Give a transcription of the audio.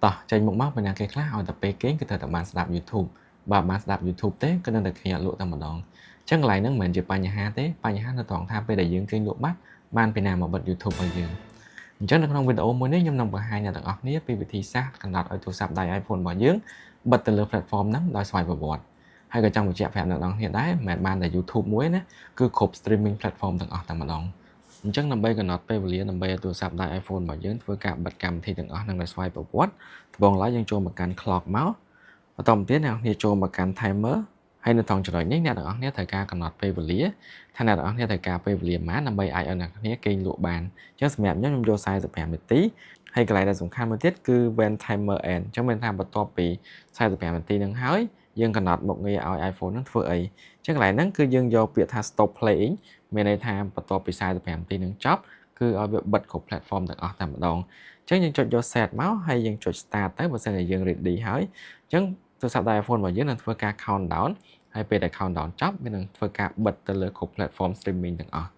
តោះចេញមកមកម្នាក់គេខ្លះឲ្យតែពេលគេងគឺត្រូវតែបានស្ដាប់ YouTube បើបានស្ដាប់ YouTube ទេក៏នឹងតែគ្នាអត់លក់តែម្ដងអញ្ចឹងកន្លែងហ្នឹងមិនមែនជាបញ្ហាទេបញ្ហានៅត្រង់ថាពេលដែលយើងគេងលក់បាត់បានពីណាមកបិទ YouTube ឲ្យយើងអញ្ចឹងនៅក្នុងវីដេអូមួយនេះខ្ញុំនឹងបង្ហាញអ្នកទាំងអស់គ្នាពីវិធីសាស្ត្រកំណត់ឲ្យទូរស័ព្ទដៃ iPhone របស់យើងបិទទៅលើ platform ហ្នឹងដោយស្វ័យប្រវត្តិហើយក៏ចង់បញ្ជាក់ប្រាប់អ្នកទាំងអស់គ្នាដែរមិនមែនបានតែ YouTube មួយណាគឺគ្រប់ streaming platform ទាំងអស់តែម្ដងអញ្ចឹងដើម្បីកំណត់ពេលវេលាដើម្បីឲ្យទូរស័ព្ទដៃ iPhone របស់យើងធ្វើការបិទកម្មវិធីទាំងអស់នឹងដោយស្វ័យប្រវត្តិត្បូងឡើយយើងចូលមកកាន់ clock មកបន្តមកទៀតអ្នកនរគ្នាចូលមកកាន់ timer ហើយនៅត្រង់ចំណុចនេះអ្នកទាំងអស់គ្នាត្រូវការកំណត់ពេលវេលាថាអ្នកទាំងអស់គ្នាត្រូវការពេលវេលាប៉ុន្មានដើម្បីអាចឲ្យអ្នកគ្នាគេងលក់បានអញ្ចឹងសម្រាប់ខ្ញុំយក45នាទីហើយកន្លែងដែលសំខាន់មួយទៀតគឺ when timer end អញ្ចឹងមានថាបន្ទាប់ពី45នាទីនឹងហើយយើងកំណត់មុខងារឲ្យ iPhone នឹងធ្វើអីអញ្ចឹងកន្លែងហ្នឹងគឺយើងយកពាក្យថា stop playing មានន័យថាបន្ទាប់ពី45នាទីនឹងចប់គឺឲ្យវាបិទគ្រប់ platform ទាំងអស់តែម្ដងអញ្ចឹងយើងចុចយក set មកហើយយើងចុច start ទៅបើសិនជាយើង ready ហើយអញ្ចឹងទូរស័ព្ទដៃ iPhone របស់យើងនឹងធ្វើការ countdown ហើយពេលដែល countdown ចប់វានឹងធ្វើការបិទទៅលើគ្រប់ platform streaming ទាំងអស់